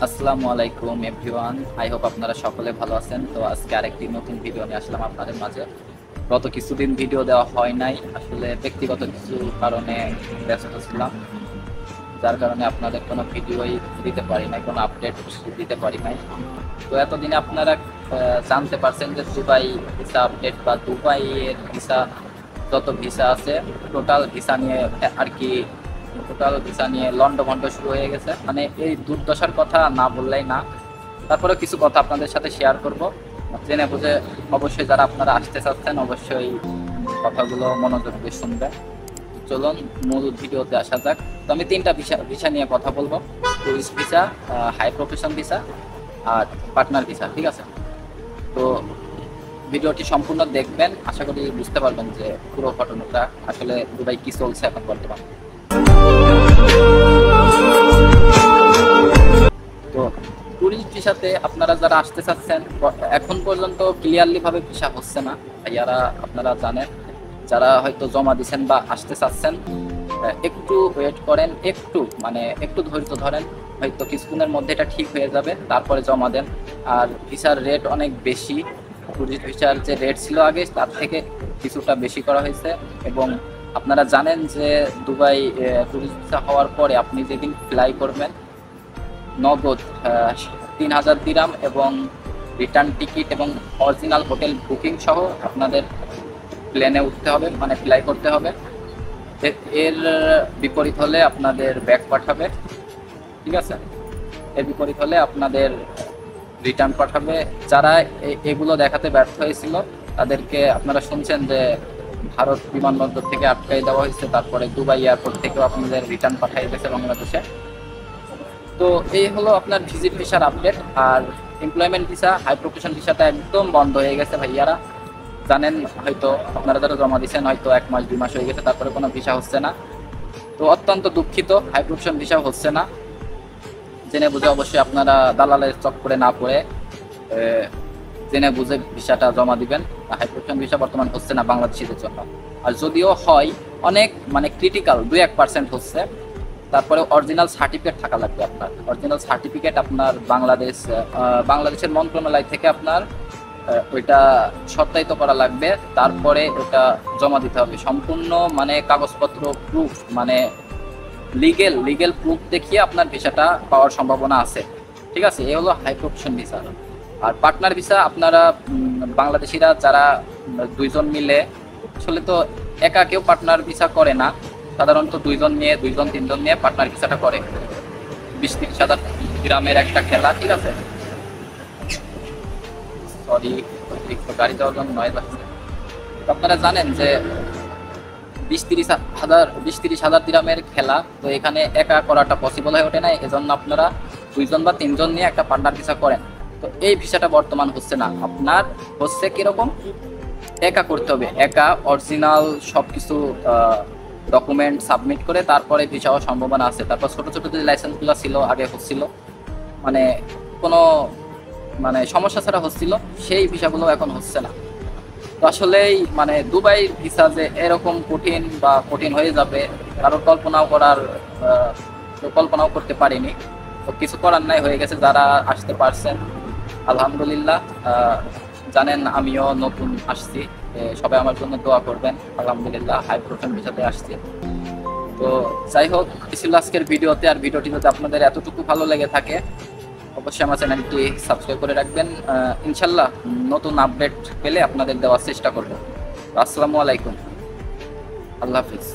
আসসালামু আলাইকুম everyone, I hope আপনারা সকলে ভালো আছেন। তো আজকে আরেকটি নতুন ভিডিও নিয়ে আসলাম আপনাদের মাঝে। গত কিছুদিন ভিডিও দেওয়া হয় নাই, আসলে ব্যক্তিগত কিছু কারণে ব্যস্ত ছিলাম, যার কারণে আপনাদের কোনো ভিডিওই দিতে পারি নাই, কোনো আপডেট দিতে পারি নাই। তো এতদিনে আপনারা জানতে পারছেন যে দুবাই ভিসা আপডেট বা দুবাইয়ের ভিসা, যত ভিসা আছে টোটাল ভিসা নিয়ে আর কি, টোটাল ভিসা নিয়ে লন্ডভন্ড শুরু হয়ে গেছে। মানে এই দুর্দশার কথা না বললেই না। তারপরে কিছু কথা আপনাদের সাথে শেয়ার করব, জেনে বুঝে। অবশ্যই যারা আপনারা আসতে চাচ্ছেন অবশ্যই কথাগুলো মনোযোগ দিয়ে শুনবেন। চলুন মূল ভিডিওতে আসা যাক। তো আমি তিনটা ভিসা ভিসা নিয়ে কথা বলবো: tourist visa, high profession visa আর পার্টনার ভিসা। ঠিক আছে? তো ভিডিওটি সম্পূর্ণ দেখবেন, আশা করি বুঝতে পারবেন যে পুরো ঘটনাটা আসলে দুবাই কি চলছে এখন বর্তমানে। তো টুরিস্ট ভিসাতে আপনারা যারা আসতে চাচ্ছেন, এখন পর্যন্ত ক্লিয়ারলি ভাবে ভিসা হচ্ছে না ভাইয়ারা, আপনারা জানেন। যারা হয়তো জমা দিচ্ছেন বা আসতে চাচ্ছেন, একটু ওয়েট করেন, একটু ধৈর্য ধরেন, হয়তো কিছুদিনের মধ্যে এটা ঠিক হয়ে যাবে, তারপরে জমা দেন। আর ভিসার রেট অনেক বেশি, টুরিস্ট ভিসার যে রেট ছিল আগে তার থেকে কিছুটা বেশি করা হয়েছে। এবং আপনারা জানেন যে দুবাই টুরিস্ট ভিসা হওয়ার পরে আপনি যেদিন ফ্লাই করবেন, নগদ ৩,০০০ দিরাম এবং রিটার্ন টিকিট এবং অরিজিনাল হোটেল বুকিং সহ আপনাদের প্লেনে উঠতে হবে, মানে ফ্লাই করতে হবে। এর বিপরীত হলে আপনাদের ব্যাক পাঠাবে। ঠিক আছে? এর বিপরীত হলে আপনাদের রিটার্ন পাঠাবে। যারা এগুলো দেখাতে ব্যর্থ হয়েছিল তাদেরকে আপনারা শুনছেন যে ভারত বিমানবন্দর থেকে আটকাই দেওয়া হয়েছে, তারপরে দুবাই এয়ারপোর্ট থেকেও আপনাদের রিটার্ন পাঠাই দিয়েছে বাংলাদেশে। তো এই হলো আপনার ভিজিট ভিসার আপডেট। আর এমপ্লয়মেন্ট ভিসা, হাই প্রফেশন ভিসাটা একদম বন্ধ হয়ে গেছে ভাইয়ারা, জানেন হয়তো। আপনারা যারা জমা দিচ্ছেন হয়তো 1 মাস 2 মাস হয়ে গেছে, তারপরে কোনো ভিসা হচ্ছে না। তো অত্যন্ত দুঃখিত, হাই প্রফেশন ভিসা হচ্ছে না। জেনে বুঝে অবশ্যই আপনারা দালালের চক্করে না পড়ে জেনে বুঝে ভিসাটা জমা দিবেন। হাই প্রফেশন ভিসা বর্তমান হচ্ছে না বাংলাদেশিদের জন্য। আর যদিও হয়, অনেক মানে ক্রিটিক্যাল 2-1% হচ্ছে। তারপরে অরিজিনাল সার্টিফিকেট থাকা লাগবে আপনার। অরিজিনাল সার্টিফিকেট আপনার বাংলাদেশের মন্ত্রণালয় থেকে আপনার ওইটা সত্যায়িত করা লাগবে, তারপরে ওটা জমা দিতে হবে। সম্পূর্ণ মানে কাগজপত্র প্রুফ, মানে লিগেল প্রুফ দেখিয়ে আপনার ভিসাটা পাওয়ার সম্ভাবনা আছে। ঠিক আছে? এই হলো হাই প্রফেশন ভিসা। আর পার্টনার ভিসা আপনারা বাংলাদেশিরা যারা 2 জন মিলে, আসলে তো একা কেউ পার্টনার ভিসা করে না, সাধারণত 2 জন নিয়ে 2 জন 3 জন নিয়ে পার্টনার ভিসাটা করে। 20-30 হাজার গ্রামের একটা খেলা। ঠিক আছে? সরি, অতিরিক্ত গাড়ি যাওয়ার জন্য নয় লাগছে। আপনারা জানেন যে 20-30 হাজার দিরামের খেলা, তো এখানে একা করাটা পসিবল হয়ে ওঠে না। এজন্য আপনারা 2 জন বা 3 জন নিয়ে একটা পার্টনার ভিসা করেন। তো এই ভিসাটা বর্তমান হচ্ছে না। আপনার হচ্ছে কিরকম, একা করতে হবে, একা অরিজিনাল সব কিছু ডকুমেন্ট সাবমিট করে তারপরে ভিসা হওয়ার সম্ভাবনা আছে। তারপর ছোট ছোট যে লাইসেন্সগুলো ছিল আগে হচ্ছিল, মানে কোনো মানে সমস্যা ছাড়া হচ্ছিল, সেই ভিসাগুলো এখন হচ্ছে না। তো আসলেই মানে দুবাই ভিসা যে এরকম কঠিন বা কঠিন হয়ে যাবে কারোর কল্পনাও করতে পারিনি। তো কিছু করার নাই, হয়ে গেছে। যারা আসতে পারছেন আলহামদুলিল্লাহ। জানেন আমিও নতুন আসছি, সবাই আমার জন্য দোয়া করবেন। আলহামদুলিল্লাহ হাই প্রফেশন ভিসাতে আসছি। তো যাই হোক, ছিল আজকের ভিডিওতে। আর ভিডিওটি যদি আপনাদের এতটুকু ভালো লেগে থাকে অবশ্যই আমার চ্যানেলটি সাবস্ক্রাইব করে রাখবেন। ইনশাল্লাহ নতুন আপডেট পেলে আপনাদের দেওয়ার চেষ্টা করব। আসসালামু আলাইকুম, আল্লাহ হাফিজ।